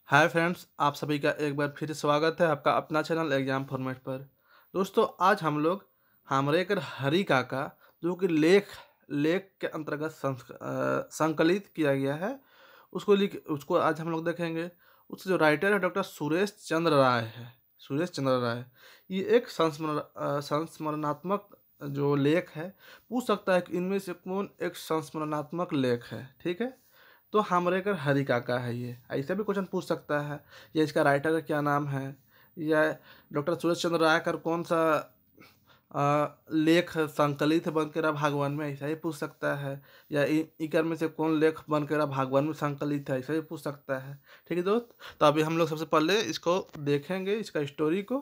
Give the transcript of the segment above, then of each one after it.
Hi friends, आप सभी का एक बार फिर स्वागत है आपका अपना चैनल एग्जाम फॉर्मेट पर। दोस्तों, आज हम लोग हामरेकर हरी काका जो कि लेख लेख के अंतर्गत संकलित किया गया है, उसको आज हम लोग देखेंगे। उसके जो राइटर है डॉक्टर सुरेश चंद्र राय है। सुरेश चंद्र राय ये एक संस्मरणात्मक जो लेख है। पूछ सकता है कि इनमें से कौन एक संस्मरणात्मक लेख है। ठीक है, तो हामरेकर हरी काका है। ये ऐसे भी क्वेश्चन पूछ सकता है, या इसका राइटर का क्या नाम है, या डॉक्टर सुरेश चंद्र राय का कौन सा लेख संकलित है बन के रहा भागवन में, ऐसा ही पूछ सकता है। या इकर में से कौन लेख बन के रहा भागवन में संकलित है, ऐसा भी पूछ सकता है। ठीक है दोस्त, तो अभी हम लोग सबसे पहले इसको देखेंगे, इसका स्टोरी को,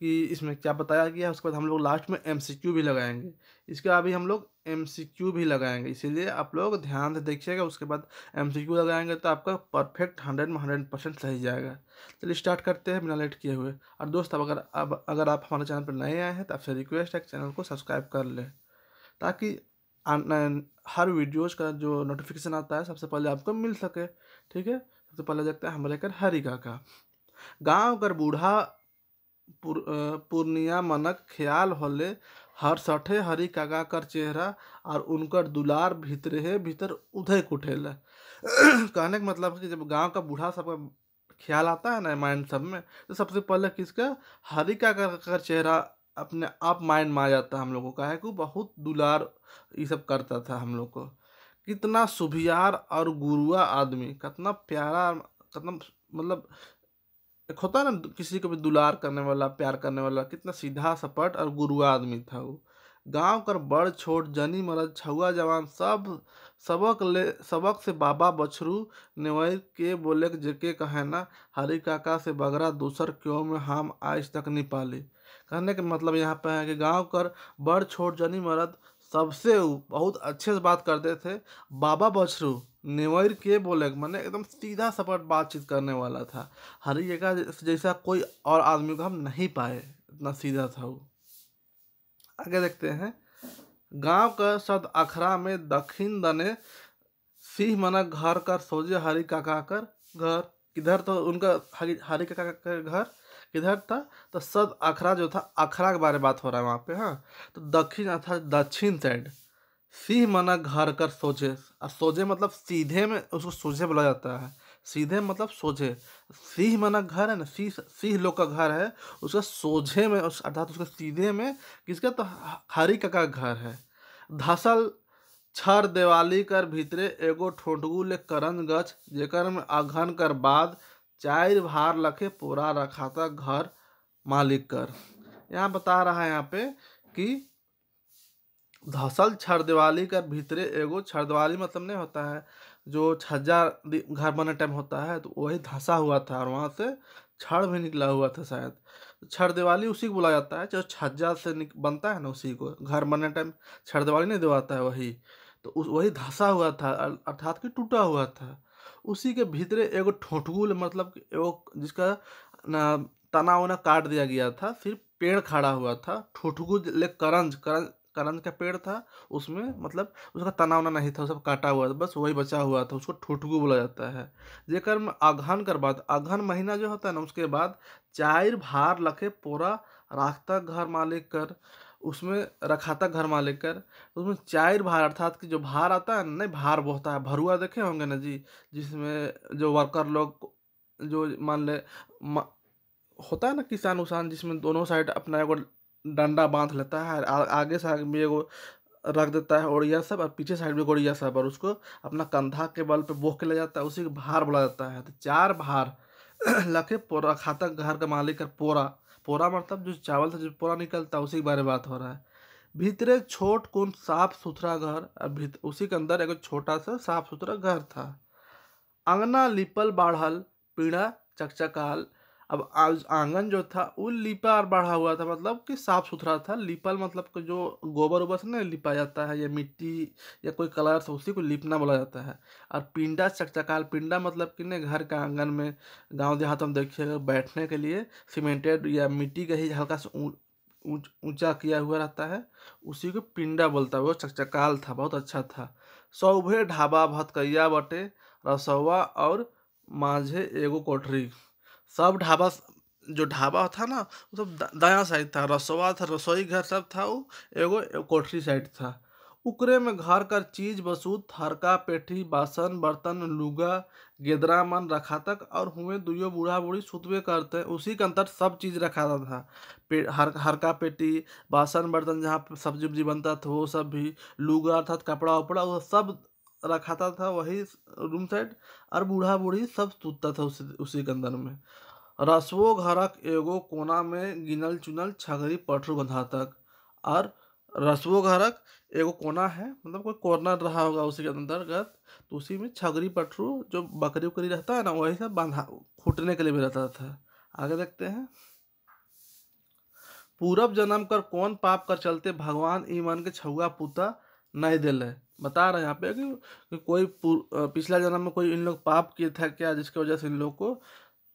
कि इसमें क्या बताया गया है। उसके बाद हम लोग लास्ट में एमसीक्यू भी लगाएंगे। इसका अभी हम लोग एमसीक्यू भी लगाएंगे, इसीलिए आप लोग ध्यान से देखिएगा। उसके बाद एमसीक्यू लगाएंगे तो आपका परफेक्ट 100% सही जाएगा। चलिए स्टार्ट करते हैं बिना लेट किए हुए। और दोस्त, अब अगर आप हमारे चैनल पर नए आए हैं तो आपसे रिक्वेस्ट है कि चैनल को सब्सक्राइब कर लें, ताकि हर वीडियोज़ का जो नोटिफिकेशन आता है सबसे पहले आपको मिल सके। ठीक है, सबसे पहले देखते हैं हमारे कर हरी काका। गाँव कर बूढ़ा पूर्णिया मनक ख्याल होले, हर सठे हरी काका कर चेहरा, और उनकर दुलार भीतरे है भीतर उधे कुठेला। कहने का मतलब है कि जब गांव का बूढ़ा सबका ख्याल आता है ना माइंड सब में, तो सबसे पहले किसका, हरी काका का चेहरा अपने आप माइंड में आ जाता है हम लोगों का। है कि वो बहुत दुलार ये सब करता था हम लोग को। कितना सुभियार और गुरुआ आदमी, कितना प्यारा, कितना मतलब एक होता है ना किसी को भी दुलार करने वाला, प्यार करने वाला, कितना सीधा सपाट और गुरुआ आदमी था वो। गांव कर बड़ छोट जनी मरद छुआ जवान सब सबक से बाबा बछरू नेवैर के बोले के जेके कहे ना, हरी काका से बगरा दूसर क्यों में हम आज तक नहीं पाले। कहने के मतलब यहाँ पे है कि गांव कर बड़ छोट जनी मरद सबसे वो बहुत अच्छे से बात करते थे। बाबा बछरू नेवैर के बोले मैंने एकदम सीधा सपाट बातचीत करने वाला था। हरी जगह जैसा कोई और आदमी को हम नहीं पाए, इतना सीधा था वो। आगे देखते हैं। गांव का सद अखरा में दक्षिण दने सिंह मना घर कर सोजे हरी काका कर घर। किधर तो उनका हरी काका का घर किधर था, तो सद अखरा जो था, अखरा के बारे में बात हो रहा है वहाँ पे। हाँ, तो दक्षिण अर्थात दक्षिण साइड सिंह मना घर कर सोझे। और सोझे मतलब सीधे में, उसको सोझे बोला जाता है। सीधे मतलब सोझे। सिंह मना घर है ना, सिंह सिंह लोग का घर है, उसका सोझे में अर्थात उसके सीधे में किसका, तो हरी काका का घर है। धसल छर देवाली कर भीतरे एगो ठोंठगू ले करन गछ, जेकर में अघन कर बाद चार भार लखे पूरा रखा था घर मालिक कर। यहाँ बता रहा है यहाँ पे कि धसल छरदीवाली कर भीतरे एगो, छरदीवाली मतलब नहीं होता है जो छज्जा घर बनने टाइम होता है, तो वही धंसा हुआ था और वहां से छड़ भी निकला हुआ था शायद। छरदीवाली उसी को बोला जाता है जो छज्जा से बनता है ना, उसी को घर बनने टाइम छरदीवाली नहीं दिवाता है वही। तो वही धंसा हुआ था, अर्थात कि टूटा हुआ था। उसी के भीतरे एगो ठोठगुल मतलब कि एगो जिसका ना तना उना काट दिया गया था, सिर्फ पेड़ खड़ा हुआ था। ठोठगुल ले करंज करंज करंज का पेड़ था, उसमें मतलब उसका तना उना नहीं था, सब काटा हुआ था, बस वही बचा हुआ था। उसको ठुठगु बोला जाता है। जेकर में अगहन कर बाद, अगहन महीना जो होता है ना, उसके बाद चार भार लखे पोरा राखता घर मालिक कर। उसमें रखा था घर मालिक कर। उसमें चार भार अर्थात कि जो भार आता है ना, नहीं भार बोता है, भरुआ देखे होंगे ना जी, जिसमें जो वर्कर लोग जो मान ले होता है ना किसान उसान, जिसमें दोनों साइड अपना एगो डंडा बांध लेता है, आगे साइड में एगो रख देता है ओड़िया सब, और पीछे साइड में गोड़िया सब, और उसको अपना कंधा के बल पे बोख के ले जाता है, उसी को भार बोला जाता है। तो चार भार लखे पोरा खाता घर का मालिक का पोरा। पोरा मतलब जो चावल से जो पोरा निकलता है, उसी के बारे में बात हो रहा है। भीतरे छोट कुन साफ सुथरा घर, और उसी के अंदर एक छोटा सा साफ सुथरा घर था। अंगना लिपल बाढ़ल पीढ़ा चकचकाल। अब आंगन जो था वो लिपा और बढ़ा हुआ था, मतलब कि साफ सुथरा था। लिपल मतलब कि जो गोबर ओबर से ना लिपा जाता है, या मिट्टी या कोई कलर से, उसी को लिपना बोला जाता है। और पिंडा चकचकाल, पिंडा मतलब कि ने घर का आंगन में गांव देहात में देखिएगा बैठने के लिए सीमेंटेड या मिट्टी का ही हल्का सा ऊंचा किया हुआ रहता है, उसी को पिंडा बोलता है। वो चकचकाल था, बहुत अच्छा था। सौभे ढाबा भतकैया बटे, रसौवा और माझे एगो कोठरी। सब ढाबा जो ढाबा था ना वो सब दायां साइड था, रसोवा था, रसोई घर सब था, वो एगो कोठरी साइड था। उकरे में घर कर चीज बसूत हरका पेठी बासन बर्तन लुगा गेदरा मन रखा तक और हुए दुइयो बूढ़ा बूढ़ी सुतवे करते, उसी के अंतर सब चीज रखा था। हरका पेटी बासन बर्तन जहाँ पे सब्जी उब्जी बनता था वो सब भी, लुगा अर्थात कपड़ा उपड़ा वो सब रखाता था वही रूम साइड। और बूढ़ा बूढ़ी सब सूतता था उसी के अंदर में। रसवो घरक एगो कोना में गिनल चुनल छगरी पटरू बंधा तक। और रसवो घरक एगो कोना है, मतलब कोई कॉर्नर रहा होगा उसी के अंतर्गत, तो उसी में छगरी पटरू जो बकरी उकरी रहता है ना वही सब बांधा खूटने के लिए भी रहता था। आगे देखते हैं। पूरब जन्म कर कौन पाप कर चलते भगवान ई मन के छुआ पूता नहीं दिले। बता रहे हैं यहाँ पे कि कोई पिछला जन्म में कोई इन लोग पाप किए था क्या, जिसकी वजह से इन लोग को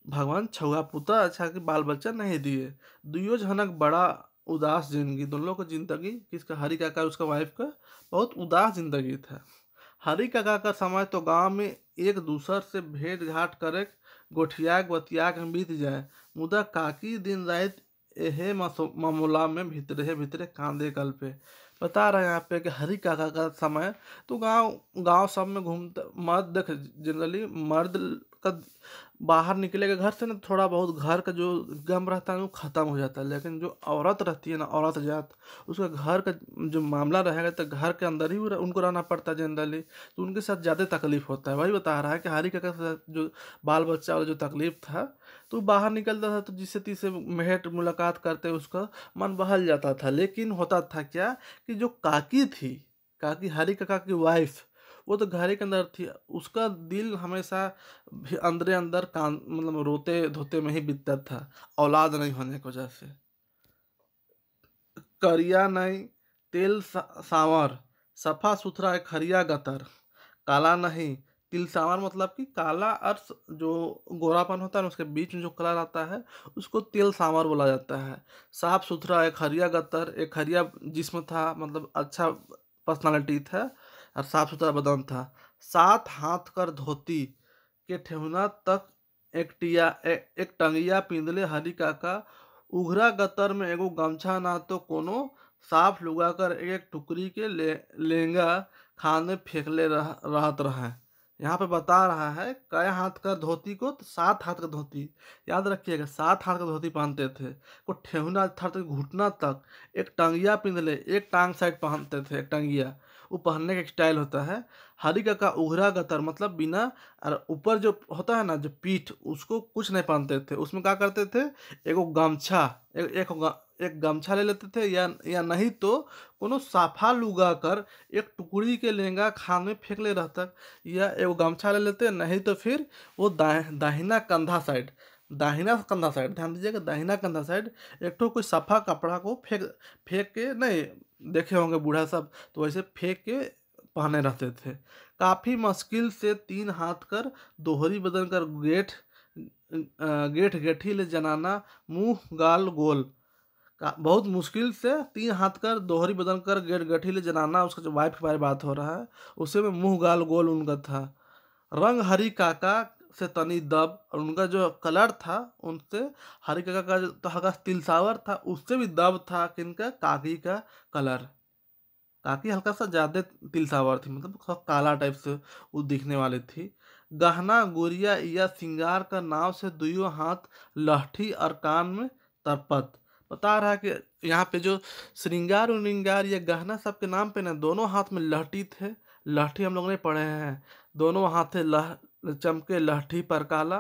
भगवान छुआ पुता अच्छा कि बाल बच्चा नहीं दिए। दुइयो झनक बड़ा उदास जिंदगी, दोनों लोग की जिंदगी, किसका, हरि काका और उसका वाइफ का बहुत उदास जिंदगी था। हरि काका का समय तो गांव में एक दूसर से भेंट घाट करे गोठियाक बतियाक में बीत जाए, मुदा काकी दिन रात एहे मामूला में भीतरे भीतरे कांदे कल पे। बता रहे हैं यहाँ पे कि हरि काका का समय तो गांव गांव सब में घूमते मर्द देख, जनरली मर्द का बाहर निकलेगा घर से ना थोड़ा बहुत घर का जो गम रहता है वो खत्म हो जाता है, लेकिन जो औरत रहती है ना, औरत जात, उसका घर का जो मामला रहेगा तो घर के अंदर ही उनको रहना पड़ता है जनरली, तो उनके साथ ज़्यादा तकलीफ होता है। वही बता रहा है कि हरी काका के साथ जो बाल बच्चा वाला जो तकलीफ था, तो बाहर निकलता था तो जिससे तीसरे भेंट मुलाकात करते उसका मन बहल जाता था। लेकिन होता था क्या कि जो काकी थी, काकी हरी काका की वाइफ, वो तो घर के अंदर थी, उसका दिल हमेशा भी अंदरे अंदर कान मतलब रोते धोते में ही बीतता था, औलाद नहीं होने की वजह से। करिया नहीं तेल सांवर सफा सुथरा एक हरिया गतर, काला नहीं तिल सांवर मतलब कि काला और जो गोरापन होता है ना उसके बीच में जो कलर आता है उसको तेल सांवर बोला जाता है। साफ सुथरा एक हरिया गतर, एक हरिया जिस्म था, मतलब अच्छा पर्सनालिटी था और साफ सुथरा बदन था। 7 हाथ कर धोती के ठेहुना तक एक टंगिया पिंदले हरी काका, उघरा गतर में एगो गमछा ना तो कोनो साफ लुगा कर एक टुकड़ी के लेंगा खाने फेंकले रहत रहा। यहाँ पे बता रहा है कई हाथ का धोती को, तो 7 हाथ का धोती, याद रखिएगा 7 हाथ का धोती पहनते थे, को ठेहुना था तो घुटना तक, एक टंगिया पिंदले, एक टांग साइड पहनते थे, एक टंगिया वो पहनने का स्टाइल होता है। हरी का उघरा गतर मतलब बिना, और ऊपर जो होता है ना जो पीठ, उसको कुछ नहीं पहनते थे, उसमें क्या करते थे, एगो गमछा एक गमछा ले लेते थे, या नहीं तो कोनो साफा लुगा कर एक टुकड़ी के लेंगा खान में फेंक ले रहता, या एगो गमछा ले लेते, नहीं तो फिर वो दाहिना कंधा साइड ध्यान दीजिएगा, दाहिना कंधा साइड एक ठो कोई सफा कपड़ा को फेंक फेंक के, नहीं देखे होंगे बूढ़ा सब तो वैसे फेंक के पहने रहते थे। काफी मुश्किल से 3 हाथ कर दोहरी बदन कर गेठ गेठी ले जनाना मुंह गाल गोल, बहुत मुश्किल से 3 हाथ कर दोहरी बदन कर गेठ गठी ले जनाना, उसका जो वाइफ के बारे में बात हो रहा है, उसे में मुंह गाल गोल उनका था। रंग हरी काका से तनी दब, और उनका जो कलर था उनसे हरी काका का जो तो हल्का तिलसावर था, उससे भी दब था किनका, काकी का कलर। काकी हल्का सा ज्यादा तिलसावर थी, मतलब थोड़ा काला टाइप से वो दिखने वाली थी। गहना गुड़िया या श्रृंगार का नाव से दुइयों हाथ लहठी और कान में तरपत। बता रहा है कि यहाँ पे जो श्रृंगार उरिंगार या गहना सबके नाम पे ना दोनों हाथ में लहठी थे। लहठी हम लोग ने पढ़े हैं, दोनों हाथ चमके लहठी पर काला,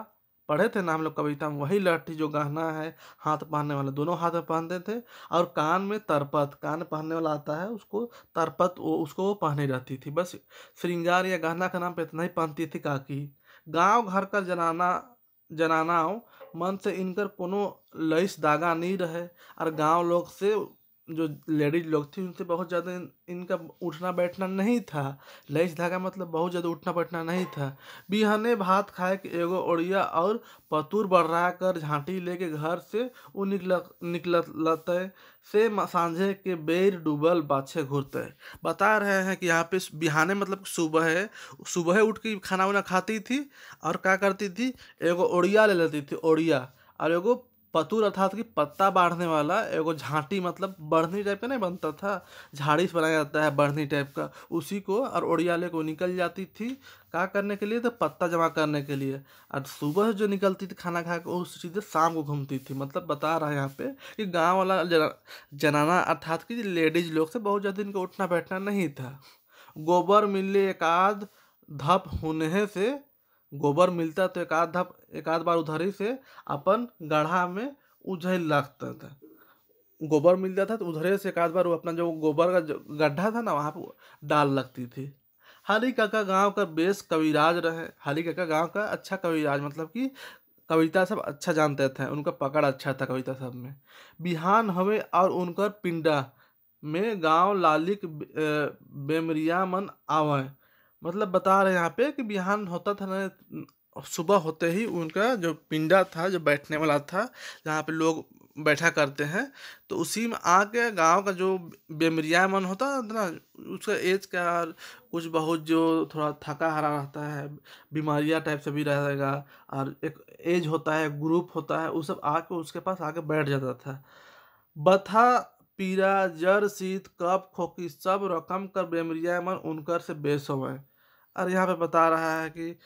पढ़े थे ना हम लोग कविता में, वही लहठी जो गहना है हाथ पहनने वाला, दोनों हाथ में पहनते थे। और कान में तरपत, कान पहनने वाला आता है उसको तरपत, वो पहनी रहती थी। बस श्रृंगार या गहना का नाम पे इतना ही पहनती थी काकी। गांव घर का जनानाओं मन से इनकर कोनो लइस दागा नहीं रहे, और गांव लोग से जो लेडीज लोग थी उनसे बहुत ज़्यादा इनका उठना बैठना नहीं था। लईस धागा मतलब बहुत ज़्यादा उठना बैठना नहीं था। बिहाने भात खाए के एगो ओड़िया और पतुर बढ़ा कर झांटी लेके घर से उ निकलते से सांझे के बेर डूबल बाछे घूरते। बता रहे हैं कि यहाँ पे बिहाने मतलब सुबह है, सुबह उठ के खाना वाना खाती थी और क्या करती थी, एगो ओड़िया ले लेती थी, ओड़िया, और एगो पतूर अर्थात कि पत्ता बाढ़ने वाला एगो झांटी मतलब बढ़नी टाइप का नहीं बनता था, झाड़ी से बनाया जाता है बढ़नी टाइप का, उसी को और ओड़िया लेके वो निकल जाती थी क्या करने के लिए, तो पत्ता जमा करने के लिए। और सुबह जो निकलती थी खाना खा के वो सीधे शाम को घूमती थी। मतलब बता रहा है यहाँ पे कि गाँव वाला जनाना अर्थात कि लेडीज लोग से बहुत ज़्यादा इनका उठना बैठना नहीं था। गोबर मिले एकाध धप होने से, गोबर मिलता तो एकाध बार उधरी से अपन गड्ढा में उझल लगता था। गोबर मिलता था तो उधरे से एकाध बार वो अपना जो गोबर का जो गड्ढा था ना वहाँ पे डाल लगती थी। हरी काका गांव का बेस कविराज रहे। हरी काका गांव का अच्छा कविराज मतलब कि कविता सब अच्छा जानते थे, उनका पकड़ अच्छा था कविता सब में। बिहान हवे और उनकर पिंडा में गांव लालिक बेमरिया मन आवे। मतलब बता रहे हैं यहाँ पे कि बिहान होता था ना, सुबह होते ही उनका जो पिंडा था, जो बैठने वाला था जहाँ पे लोग बैठा करते हैं, तो उसी में आके गांव का जो बेमरिया मन होता है ना, उसका एज का कुछ बहुत जो थोड़ा थका हारा रहता है, बीमारियां टाइप से भी रहेगा, और एक एज होता है, ग्रुप होता है, वो सब आके उसके पास आके बैठ जाता था। बथा पीरा जड़ शीत कफ खोकी सब रकम कर बेमरिया मन उनकर से बेस होवे। और यहाँ पे बता रहा है कि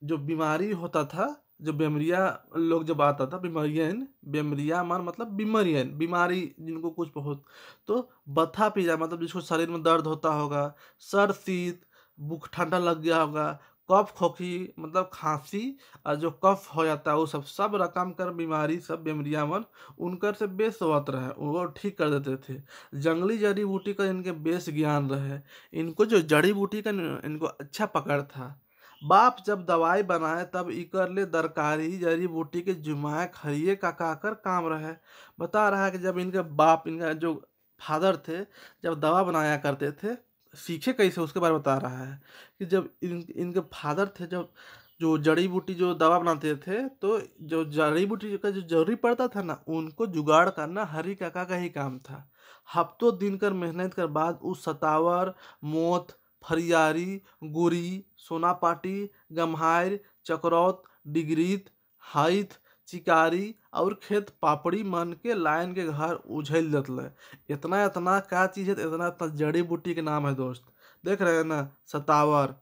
जो बीमारी होता था, जो बेमरिया लोग जब आता था, बीमारियन बेमरिया मान मतलब बीमारियन बीमारी जिनको कुछ बहुत, तो बथा पीजा मतलब जिसको शरीर में दर्द होता होगा, सर शीत बुख ठंडा लग गया होगा, कफ खोखी मतलब खांसी, और जो कफ हो जाता है वो सब रकम कर बीमारी सब बेमरिया मन उनकर से बेस होत रहे, वो ठीक कर देते थे। जंगली जड़ी बूटी का इनके बेस ज्ञान रहे, इनको जो जड़ी बूटी का इनको अच्छा पकड़ था। बाप जब दवाई बनाए तब इकर ले दरकारी जड़ी बूटी के जुमाए खइए का काकर काम रहे। बता रहा है कि जब इनके बाप, इनका जो फादर थे, जब दवा बनाया करते थे, सीखे कैसे उसके बारे में बता रहा है कि जब इनके फादर थे, जब जो जड़ी बूटी जो दवा बनाते थे, तो जो जड़ी बूटी का जो जरूरी पड़ता था ना, उनको जुगाड़ करना हरी काका का ही काम था। हफ्तों दिन कर मेहनत कर बाद उस सतावर मोथ फरियारी गुरी सोनापाटी गम्हार चकरौत डिगरीत हाइथ चिकारी और खेत पापड़ी मन के लाइन के घर उझल जतल। इतना इतना क्या चीज है, इतना इतना जड़ी बूटी के नाम है दोस्त। देख रहे हैं ना, सतावर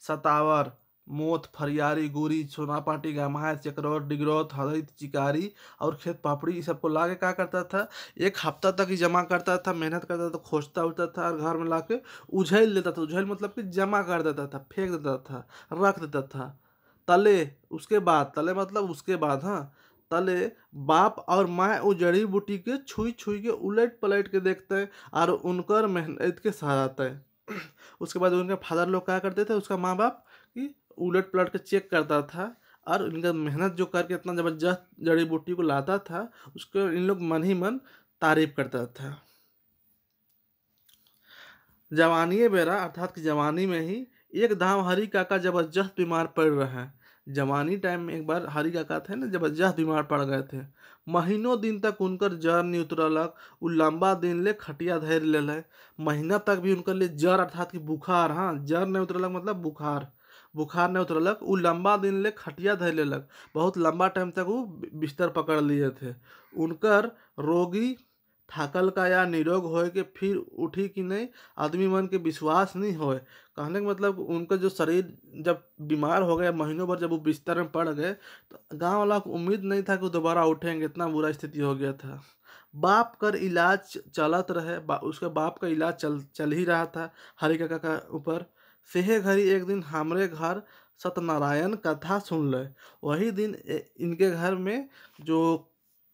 सतावर मोथ फरियारी गुरी सोनापाटी गम्हार चकरौत डिगरौत हरित चिकारी और खेत पापड़ी, ये सबको ला के क्या करता था, एक हफ्ता तक ही जमा करता था, मेहनत करता था, खोजता उठता था और घर में ला के उझल देता था। उझल मतलब कि जमा कर देता था, फेंक देता था, रख देता था। तले उसके बाद, तले मतलब उसके बाद, हाँ, तले बाप और माँ वो जड़ी बूटी के छुई छुई के उलट पलट के देखते हैं और उनकर मेहनत के सराहते हैं। उसके बाद उनके फादर लोग क्या करते थे, उसका माँ बाप की उलट पलट के चेक करता था और इनका मेहनत जो करके इतना जबरदस्त जड़ी बूटी को लाता था, उसको इन लोग मन ही मन तारीफ करता था। जवानी बेरा अर्थात कि जवानी में ही एक धाम हरी काका जबरदस्त बीमार पड़ रहे हैं। जवानी टाइम में एक बार हरी काका थे ना, जबरदस्त बीमार पड़ गए थे। महीनों दिन तक उनकर जर नहीं उतरलक, उ लंबा दिन ले खटिया धैर ले। महीना तक भी उनकर लिए जर अर्थात कि बुखार, हाँ, जर नहीं उतरलक मतलब बुखार, बुखार नहीं उतरलक, उ लंबा दिन ले खटिया धैर लेलक। बहुत लंबा टाइम तक वो बिस्तर पकड़ लिए थे। उनकर रोगी थाकल का या निरोग होए के फिर उठी कि नहीं, आदमी मन के विश्वास नहीं होए। कहने का मतलब उनका जो शरीर जब बीमार हो गया, महीनों भर जब वो बिस्तर में पड़ गए, तो गांव वाला को उम्मीद नहीं था कि वो दोबारा उठेंगे, इतना बुरा स्थिति हो गया था। बाप कर इलाज चलत रहे, उसके बाप का इलाज चल ही रहा था हरि काका का ऊपर। सेहे घड़ी एक दिन हमरे घर सत्यनारायण कथा सुन ले। वही दिन इनके घर में जो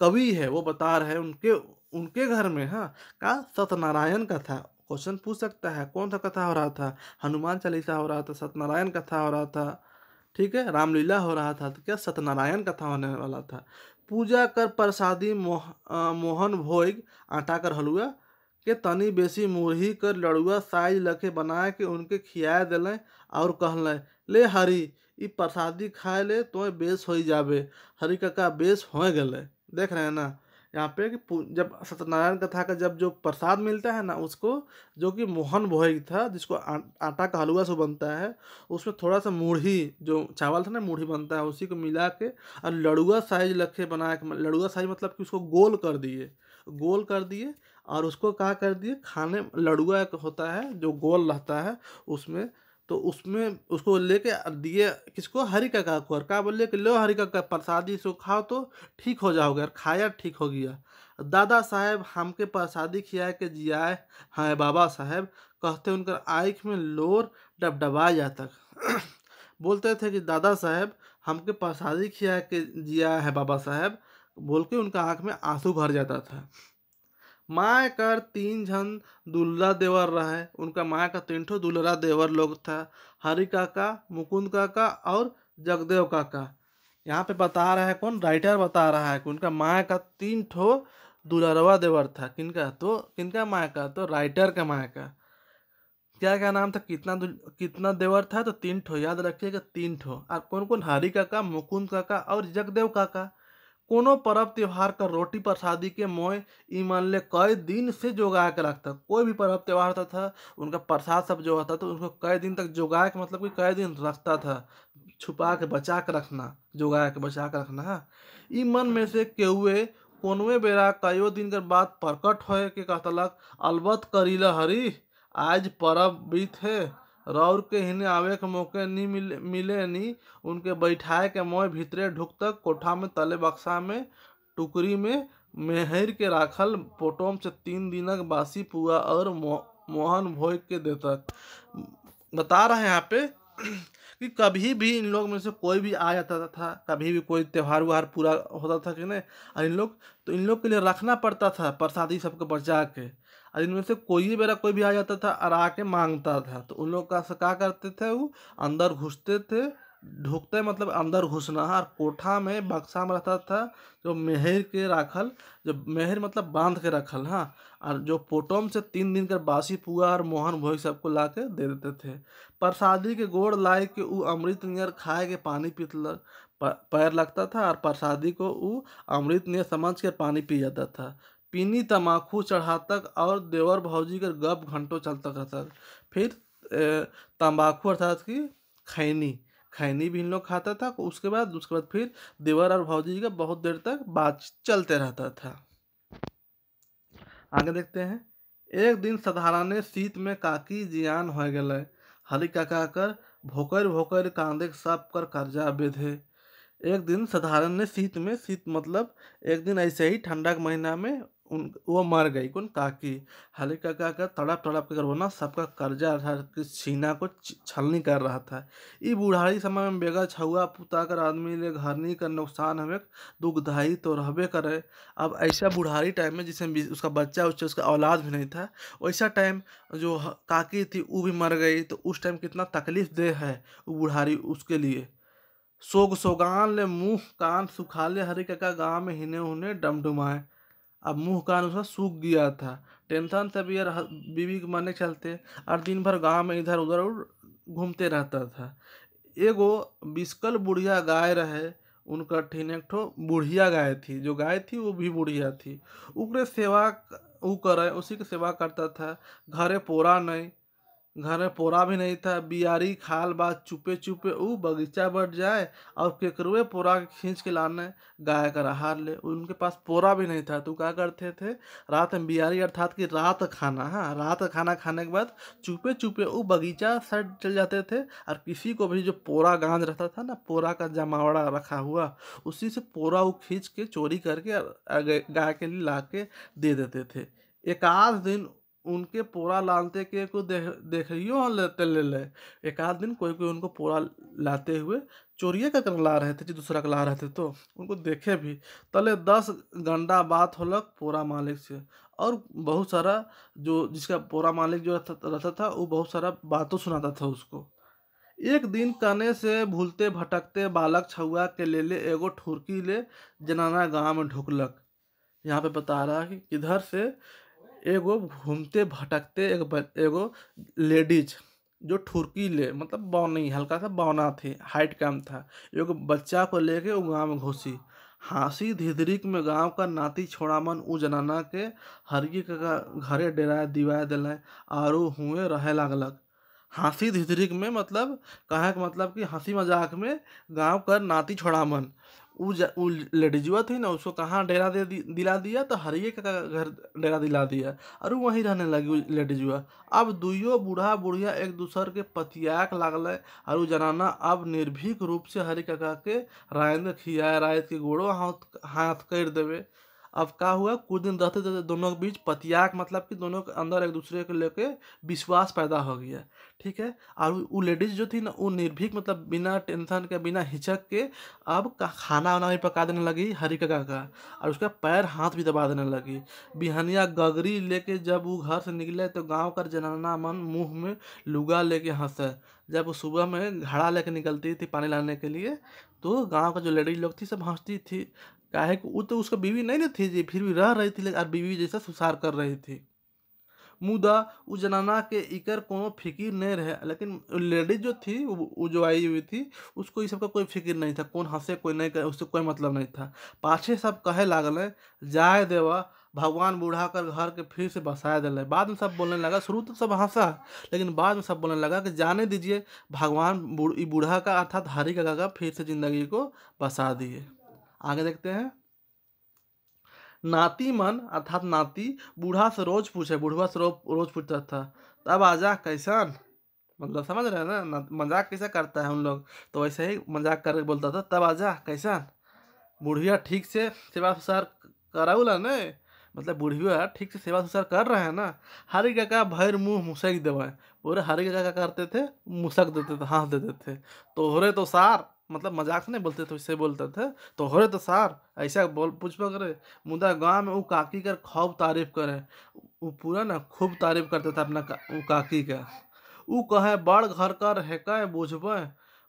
कवि है वो बता रहे हैं, उनके उनके घर में, हाँ, का सत्यनारायण कथा। क्वेश्चन पूछ सकता है कौन सा कथा हो रहा था, हनुमान चालीसा हो रहा था, सत्यनारायण कथा हो रहा था, ठीक है, रामलीला हो रहा था, तो क्या सत्यनारायण कथा होने वाला था। पूजा कर प्रसादी मोहन भोग आटा कर हलुआ के तनी बेसी मुरही कर लड़ुआ साइज लखे बनाए के उनके खियाए दिलें और कहलें, ले हरी ई प्रसादी खाए ले तो बेस हो जाबे। हरी काका बेस हो गए। देख रहे हैं ना यहाँ पे कि जब सत्यनारायण कथा का जब जो प्रसाद मिलता है ना उसको, जो कि मोहन भोग था जिसको आटा का हलवा से बनता है, उसमें थोड़ा सा मूढ़ी जो चावल था ना मूढ़ी बनता है उसी को मिला के और लड़ुआ साइज लखे बना के, लड़ुआ साइज मतलब कि उसको गोल कर दिए, गोल कर दिए और उसको क्या कर दिए खाने, लड़ुआ एक होता है जो गोल रहता है उसमें, तो उसमें उसको लेके दिए किसको, हरि काका को। और क्या बोले कि लो हरि काका प्रसादी इसको खाओ तो ठीक हो जाओगे। और खाया ठीक हो गया। दादा साहेब हमके प्रसादी खियाए के जियाए हाँ बाबा साहेब, कहते उनकर आँख में लोर डबडबा जाता। बोलते थे कि दादा साहेब हमके प्रसादी खिया के जिया है बाबा साहेब, बोल के उनका आँख में आंसू भर जाता था। माँ कर 3 झन दुल्ला देवर रहे, उनका माँ का 3 ठो दुल्हरा देवर लोग था, हरि काका, मुकुंद काका और जगदेव काका। यहाँ पे बता रहा है कौन, राइटर बता रहा है कि उनका माँ का 3 ठो दुल्हरवा देवर था। किनका, तो किनका माँ का, तो राइटर का माँ का। क्या क्या नाम था, कितना देवर था, तो 3 ठो, याद रखिएगा 3 ठो। और कौन कौन, हरि काका, मुकुंद काका और जगदेव काका। कोनो पर्व त्योहार का रोटी प्रसादी के मोय ई मान ले कई दिन से जोगा के रखता। कोई भी पर्व त्योहार होता था उनका प्रसाद सब जो होता था उनको कई दिन तक जोगा के, मतलब कि कई दिन रखता था, छुपा के बचा के रखना, जोगा के बचा के रखना है। ई मन में से केहुए कोनवे बेरा कईयो दिन के बाद प्रकट होए के कहतलक, अलबत करीला हरी, आज पर्व बीत है, रौर के हिने आवे के मौके नहीं मिले नी। उनके बैठाए के मोय भीतरे ढुकतक कोठा में तले बक्सा में टुकरी में मेहर के राखल पोटोम से 3 दिनक बासी पुआ और मोहन भोग के देतक। बता रहे हैं यहाँ पे कि कभी भी इन लोग में से कोई भी आ जाता था, कभी भी कोई त्योहार व्योहार पूरा होता था कि नहीं, और इन लोग के लिए रखना पड़ता था प्रसादी सबको बचा के। और इनमें से कोई बेरा कोई भी आ जाता था और आके मांगता था, तो उन लोग का से क्या करते थे, वो अंदर घुसते थे, ढुकते मतलब अंदर घुसना है। और कोठा में बक्सा में रहता था जो मेहर के राखल, जो मेहर मतलब बांध के रखल, हाँ। और जो पोटोम से 3 दिन का बासी पुआ और मोहन भोग सबको ला के दे देते थे। प्रसादी के गोड़ लाए के ऊ अमृत नियर खाए के पानी पीतल पैर लगता था, और प्रसादी को ऊ अमृत नियर समझ के पानी पी जाता था। पीनी तमाकू चढ़ातक और देवर भौजी का गप घंटों चलता रहता। फिर तंबाकू अर्थात की खैनी, खैनी भी इन लोग खाता था। उसके बाद फिर देवर और भौजी का बहुत देर तक बात चलते रहता था। आगे देखते हैं। एक दिन साधारण शीत में काकी जियान हो गए, हरि काका कर भोकर भोकर कांदे सब कर कर्जा बेधे। एक दिन साधारण शीत में, शीत मतलब एक दिन ऐसे ही ठंडा के महीना में वो मर गई, कौन, काकी। हरि काका का तड़प तड़प कर रोना सबका कर्जा छीना को छलनी कर रहा था। ई बुढ़ारी समय में बेगा छुआ पुता कर आदमी ले घरनी का नुकसान हमें दुखदाई तो रहबे करे। अब ऐसा बुढ़ारी टाइम में जिसमें उसका बच्चा उच्चा उसका औलाद भी नहीं था, वैसा टाइम जो काकी थी वो भी मर गई, तो उस टाइम कितना तकलीफ दे है वो बुढ़ारी उसके लिए। सोग सोगान ले मुंह कान सुखाले हरि काका गाँव में हिने हुने डमडुमाए। अब मुंह कान उसका सूख गया था, टेंशन से भी यार बीवी के मरने चलते, और दिन भर गांव में इधर उधर घूमते रहता था। एगो बिस्कल बुढ़िया गाय रहे, उनका ठीन एक ठो बुढ़िया गाय थी, जो गाय थी वो भी बुढ़िया थी। उकरे सेवा ऊ करे, उसी की सेवा करता था। घरे पोरा नहीं, घर में पोरा भी नहीं था। बियारी खाल बात चुपे चुपे ऊ बगीचा बढ़ जाए और केकरुए पोरा के खींच के लाने गाय का आहार ले। उनके पास पोरा भी नहीं था, तो क्या करते थे, रात में बियारी अर्थात कि रात खाना, हाँ, रात खाना खाने के बाद चुपे चुपे ऊ बगीचा साइड चल जाते थे। और किसी को भी जो पोरा गांज रहता था ना, पोरा का जमावड़ा रखा हुआ, उसी से पोरा वो खींच के चोरी करके गाय के लिए ला के दे देते थे। एक आध दिन उनके पोरा लाते के को देखियो लेते ले एक आध दिन कोई कोई उनको पोरा लाते हुए चोरिए का कर ला रहे थे, जो दूसरा का ला रहे थे, तो उनको देखे भी। तले 10 गंडा बात होलक पोरा मालिक से, और बहुत सारा जो जिसका पोरा मालिक जो रहता था वो बहुत सारा बातों सुनाता था उसको। एक दिन कने से भूलते भटकते बालक छुआ के ले एगो ठुरकी ले जनाना गांव में ढुकलक। यहाँ पे बता रहा है कि किधर से एगो घूमते भटकते एगो लेडीज जो ठुरकी ले मतलब बौनी हल्का सा बौना थी, हाइट कम था, एगो बच्चा को लेके वो गांव में घुसी। हाँसी धिदरिक में गांव का नाती छोड़ामन उ जनाना के हरगी का घरे डेरा दिवा दिलाए आरू हुए रहे लागलक। हाँसी धिदरिक में मतलब कहे का मतलब कि हंसी मजाक में गांव का नाती छोड़ामन उ लेडीजुआ थी ना, उसको कहाँ डेरा दिला दिया तो हरिये का घर डेरा दिला दिया और वो वहीं रहने लगी उ लेडीजुआ। अब दुइयो बूढ़ा बुढ़िया एक दूसर के पतियाक लागल और उ जनाना अब निर्भीक रूप से हरि काका के रायन खियाए रायत के गोड़ो हाथ हाथ कर देवे। अब का हुआ कुछ दिन रहते रहते दोनों के बीच पतियाक मतलब कि दोनों के अंदर एक दूसरे को लेके विश्वास पैदा हो गया। ठीक है। और वो लेडीज जो थी ना वो निर्भीक मतलब बिना टेंशन के बिना हिचक के अब खाना वाना भी पका देने लगी हरी काका का, और उसका पैर हाथ भी दबा देने लगी। बिहनिया गगरी लेके जब वो घर से निकले तो गांव का जनाना मन मुंह में लुगा लेके हंसे। जब वो सुबह में घड़ा लेके निकलती थी पानी लाने के लिए तो गांव का जो लेडीज लोग थी सब हंसती थी। काहे कि वो तो उसका बीवी नहीं ना थी जी, फिर भी रह रही थी और बीवी जैसा सुसार कर रही थी। मुदा उ जनाना के इकर कोनो फिकिर नहीं रहे, लेकिन लेडीज जो थी वो जो आई हुई थी उसको इस सब का कोई फिकिर नहीं था, कौन हंसे कोई नहीं करे उससे कोई मतलब नहीं था। पाछे सब कहे लागल जाए देवा भगवान बूढ़ा कर घर के फिर से बसाए दिले। बाद में सब बोलने लगा, शुरू तो सब हंसा लेकिन बाद में सब बोलने लगा कि जाने दीजिए भगवान बूढ़ा का अर्थात हरि का फिर से जिंदगी को बसा दिए। आगे देखते हैं। नाती मन अर्थात नाती बूढ़ा से रोज पूछे, बुढ़वा से रोज पूछता था तब आजा कैसन, मतलब समझ रहे हैं ना मजाक कैसे करता है उन लोग, तो वैसे ही मजाक करके बोलता था तब आजा कैसन। बुढ़िया ठीक से सेवा सुसार कराउला ने, मतलब बुढ़िया ठीक से सेवा सुसार कर रहे हैं ना। हरी काका भैर मुंह मुसक देवे, पूरे हरी काका क्या करते थे मुसक देते थे हंस देते थे। तोहरे तो सार मतलब मजाक से नहीं बोलते थे, उससे बोलते थे तोहरे तो सार ऐसा बोल पूछबा करे। मुदा गाँव में वो काकी कर खूब तारीफ करे, वो पूरा ना खूब तारीफ करते थे अपना वो काकी का। ऊ कहे बड़ घर कर है कहे बुझबे,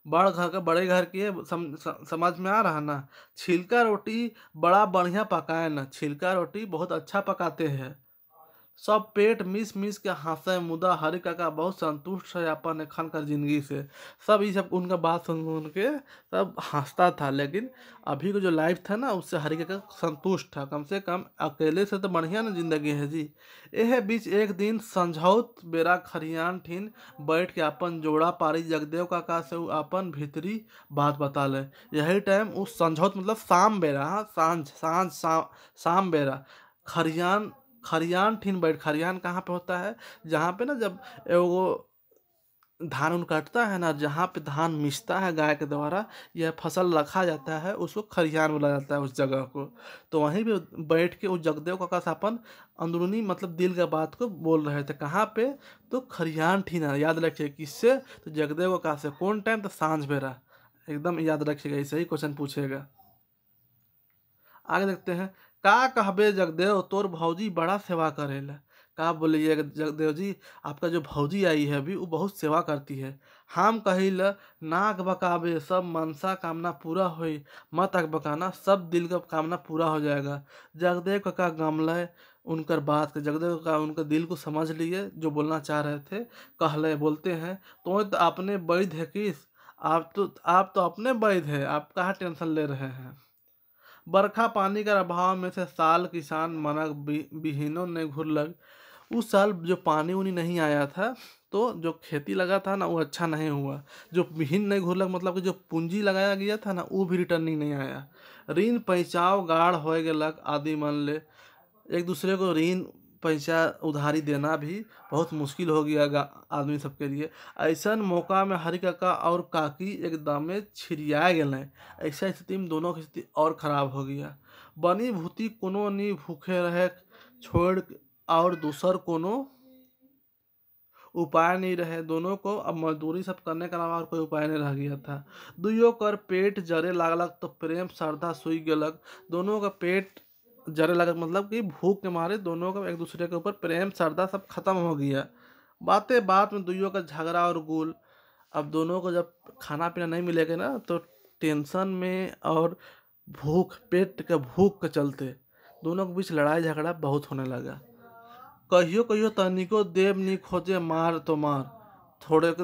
बड़ घर का बड़े घर की है, समझ में आ रहा ना। छिलका रोटी बड़ा बढ़िया पकाए ना, छिलका रोटी बहुत अच्छा पकाते हैं। सब पेट मिस मिस के हंसे, मुदा हरि काका बहुत संतुष्ट है अपन एखन का जिंदगी से। सब ये सब उनका बात सुन सुन के सब हंसता था, लेकिन अभी का जो लाइफ था ना उससे हरि काका संतुष्ट था, कम से कम अकेले से तो बढ़िया ना जिंदगी है जी। एह बीच एक दिन संझौत बेरा खरियान ठीन बैठ के अपन जोड़ा पारी जगदेव काका से उ अपन भीतरी बात बता ले। यही टाइम उस संझौत मतलब शाम बेरा, हाँ सांझ सांझ शाम बेरा खरियान खरियान ठीन बैठ, खरियान कहाँ पे होता है जहाँ पे ना जब वो धान उन कटता है ना, जहाँ पे धान मिसता है गाय के द्वारा यह फसल रखा जाता है उसको खरियान बोला जाता है उस जगह को। तो वहीं पे बैठ के उस जगदेव काका से अपन अंदरूनी मतलब दिल का बात को बोल रहे थे। कहाँ पे तो खरियान ठीना, याद रखिए किससे तो जगदेव काका से। कौन टाइम तो सांझ बेरा, एकदम याद रखिएगा, ऐसे ही क्वेश्चन पूछेगा। आगे देखते हैं। का कहबे जगदेव तोर भौजी बड़ा सेवा करेला। का बोलिए जगदेव जी आपका जो भौजी आई है अभी वो बहुत सेवा करती है। हम कहिल नाक बकाबे सब मनसा कामना पूरा होई, मत अक बकाना सब दिल का कामना पूरा हो जाएगा। जगदेव काका गमले उनकर बात के, जगदेव काका उनके दिल को समझ लिए जो बोलना चाह रहे थे। कहले बोलते हैं तो अपने वैध है किस, आप तो अपने वैध है, आप कहाँ टेंशन ले रहे हैं। बरखा पानी का अभाव में से साल किसान मनक बिहीनों ने घुरलग। उस साल जो पानी उनी नहीं आया था तो जो खेती लगा था ना वो अच्छा नहीं हुआ। जो बिहीन नहीं घुरलग मतलब कि जो पूंजी लगाया गया था ना वो भी रिटर्निंग नहीं आया। ऋण पैंचाव गाढ़ हो गेलक आदि मन ले, एक दूसरे को ऋण पैसा उधारी देना भी बहुत मुश्किल हो गया आदमी सबके लिए। ऐसा मौका में हरि काका और काकी एकदम छिड़िया गए। ऐसा स्थिति में दोनों की स्थिति और खराब हो गया। बनी भूति कोनो नी भूखे रहे छोड़ और दूसर कोनो उपाय नहीं रहे। दोनों को अब मजदूरी सब करने के अलावा और कोई उपाय नहीं रह गया था। दुइयों कर पेट जरे लागलक तो प्रेम श्रद्धा सुई गेलक। दोनों का पेट जरे लागत मतलब कि भूख के मारे दोनों का एक दूसरे के ऊपर प्रेम श्रद्धा सब खत्म हो गया। बातें बात में दुइयों का झगड़ा और गुल। अब दोनों को जब खाना पीना नहीं मिलेगा ना तो टेंशन में और पेट के भूख के चलते दोनों के बीच लड़ाई झगड़ा बहुत होने लगा। कहियो कहियो तनिको देव नी खोजे मार तो मार, थोड़े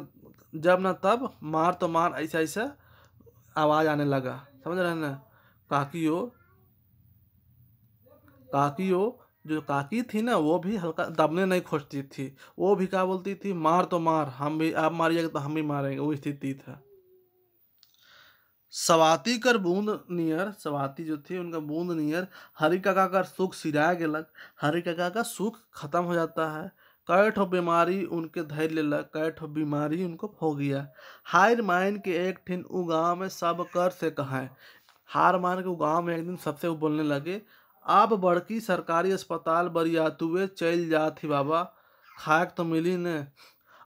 जब ना तब मार तो मार, ऐसा ऐसा आवाज आने लगा। समझ रहे हैं ना। काकियो काकियो जो काकी थी ना वो भी हल्का दबने नहीं खोजती थी। वो भी क्या बोलती थी, मार तो मार, हम भी आप मारिएगा तो हम भी मारेंगे, वो स्थिति था। सवाती कर बूंद नियर, सवाती जो थी उनका बूंद नियर, हरि काका का सुख सिराय गेलक। हरि काका का सुख खत्म हो जाता है। कई ठो बीमारी उनके धैर्य लेलक, कई ठो बीमारी उनको हो गया। हार मान के एक ठिन उ गाँव में सब कर से कहा, हार मान के उ गाँव में एक दिन सबसे वो बोलने लगे, अब बड़की सरकारी अस्पताल बरियातुए चल जात ही बाबा, खाए तो मिली ने।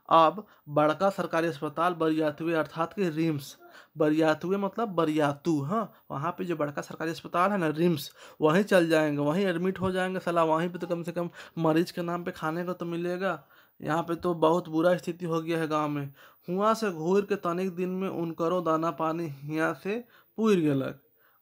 अब बड़का सरकारी अस्पताल बरियातुए अर्थात कि रिम्स, बरियातुए मतलब बरियातू, हाँ वहाँ पे जो बड़का सरकारी अस्पताल है ना रिम्स, वहीं चल जाएंगे, वहीं एडमिट हो जाएंगे। साला वहीं पे तो कम से कम मरीज के नाम पे खाने को तो मिलेगा। यहाँ पे तो बहुत बुरा स्थिति हो गया है गांव में। हुआ से घूर के तनिक दिन में उनकरो दाना पानी हियाँ से पुर गेलक।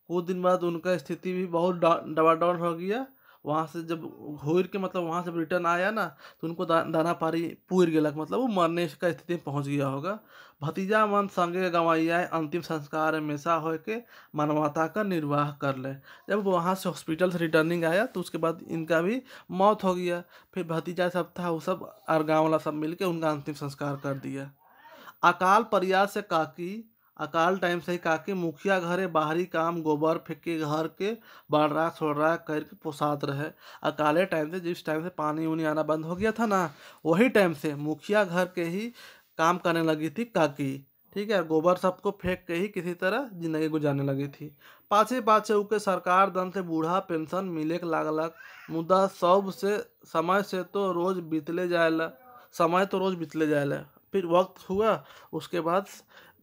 कुछ दिन बाद उनका स्थिति भी बहुत डबाडोल हो गया। वहाँ से जब घूर के मतलब वहाँ से रिटर्न आया ना तो उनको दाना पानी पुर गेलक, मतलब वो मरने का स्थिति में पहुँच गया होगा। भतीजा मन संगे गंवैया अंतिम संस्कार हमेशा हो के मानवता का निर्वाह कर ले। जब वहाँ से हॉस्पिटल से रिटर्निंग आया तो उसके बाद इनका भी मौत हो गया। फिर भतीजा सब था वो सब और गाँव वाला सब मिलके उनका अंतिम संस्कार कर दिया। अकाल परियार से काकी, अकाल टाइम से ही काकी मुखिया घरे बाहरी काम गोबर फेंके घर के बढ़ रहा छोड़ रहा करके पोसात रहे। अकाले टाइम से जिस टाइम से पानी उनी आना बंद हो गया था ना, वही टाइम से मुखिया घर के ही काम करने लगी थी काकी। ठीक है, गोबर सबको फेंक के ही किसी तरह जिंदगी गुजारने लगी थी। पाछे पाछे उके सरकार दन से बूढ़ा पेंशन मिले के लागलक। मुद्दा सब से समय से तो रोज बीतले जाएला, समय तो रोज बीतले जाएला। फिर वक्त हुआ उसके बाद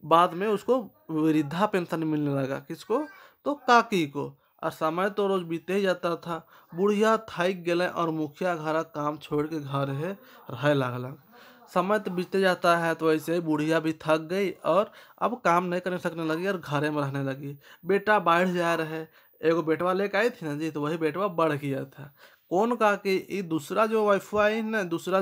बाद में उसको वृद्धा पेंशन मिलने लगा। किसको? तो काकी को। और समय तो रोज बीते ही जाता था। बुढ़िया थाक गए और मुखिया घर काम छोड़ के घर है रह लागल। समय तो बीते जाता है तो वैसे ही बुढ़िया भी थक गई और अब काम नहीं करने सकने लगी और घरे में रहने लगी। बेटा बढ़ जा रहे, एगो बेटवा लेके आई थी ना जी, तो वही बेटवा बढ़ गया था। कौन कहा कि ये दूसरा जो वाइफ आई है ना, दूसरा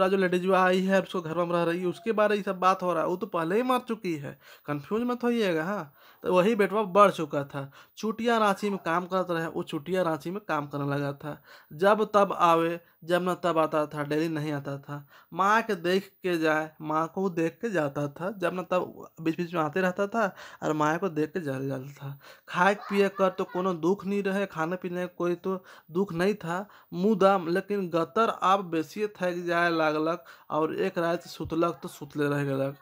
जो लेडीज आई है उसको घर में रह रही है, उसके बारे में सब बात हो रहा है। वो तो पहले ही मर चुकी है, कंफ्यूज मत होइएगा। हाँ, तो वही बेटवा बढ़ चुका था। चुटिया रांची में काम करता रहे, वो चुटिया रांची में काम करने लगा था। जब तब आवे, जब न तब आता था, डेली नहीं आता था। माँ के देख के जाए, माँ को देख के जाता था, जब न तब बीच बीच में आते रहता था और माँ को देख के चले जाता था। खाए पिए कर तो कोनो दुख नहीं रहे, खाने पीने कोई तो दुख नहीं था। मुदा लेकिन गतर अब बेसिए थक जाए लागलक और एक रात सुतलक तो सुतले रह गलक।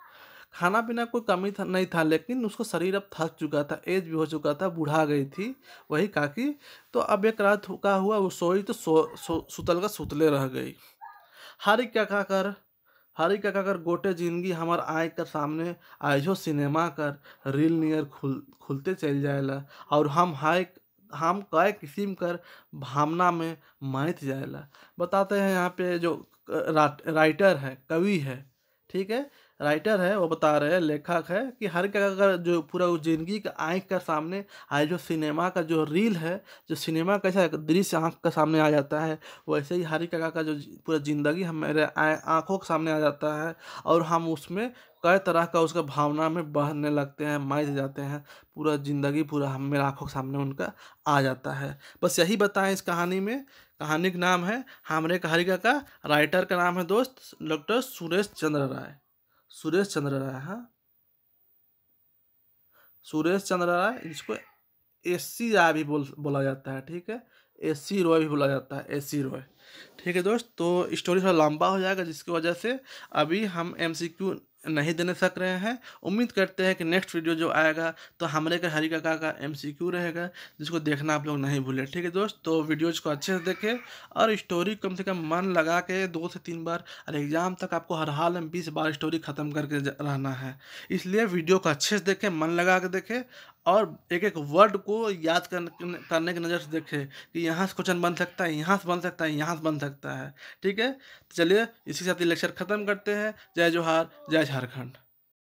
खाना पीना कोई कमी नहीं था, लेकिन उसको शरीर अब थक चुका था, एज भी हो चुका था, बूढ़ा गई थी वही काकी। तो अब एक रात का हुआ वो सोई तो सुतल का सुतले रह गई। हरी क्या खा कर हरी क्या कर गोटे जिंदगी हमार आय कर सामने आइजो सिनेमा कर रील नियर खुलते चल जाएला और हम कई किस्म कर भावना में माहित जाएला। बताते हैं यहाँ पे जो राइटर है, कवि है, ठीक है, राइटर है, वो बता रहे हैं, लेखक है कि हर का अगर जो पूरा जिंदगी का आँख का सामने आज जो सिनेमा का जो रील है, जो सिनेमा कैसा दृश्य आँख का सामने आ जाता है, वैसे ही हरी काका का जो पूरा ज़िंदगी हमारे आँखों के सामने आ जाता है और हम उसमें कई तरह का उसका भावना में बहने लगते हैं, मार जाते हैं। पूरा ज़िंदगी पूरा हम मेरे आँखों के सामने उनका आ जाता है। बस यही बताएं इस कहानी में। कहानी का नाम है हमरे हरी काका, राइटर का नाम है दोस्त डॉक्टर सुरेश चंद्र राय। सुरेश चंद्र राय, हाँ, सुरेश चंद्र राय, जिसको एससी राय भी बोला जाता है। ठीक है, एससी रॉय भी बोला जाता है, एससी रॉय। ठीक है दोस्त, तो स्टोरी थोड़ा लंबा हो जाएगा जिसकी वजह से अभी हम एमसीक्यू नहीं देने सक रहे हैं। उम्मीद करते हैं कि नेक्स्ट वीडियो जो आएगा तो हमरे का हरी काका का एमसीक्यू रहेगा, जिसको देखना आप लोग नहीं भूलें। ठीक है दोस्त, तो वीडियोज को अच्छे से देखें और स्टोरी कम से कम मन लगा के 2 से 3 बार, और एग्जाम तक आपको हर हाल में 20 बार स्टोरी ख़त्म करके रहना है। इसलिए वीडियो को अच्छे से देखें, मन लगा के देखें और एक एक वर्ड को याद करने की नज़र से देखें कि यहाँ से क्वेश्चन बन सकता है, यहाँ से बन सकता है, यहाँ से बन सकता है। ठीक है, तो चलिए इसी के साथ ये लेक्चर ख़त्म करते हैं। जय जोहार, जय झारखंड।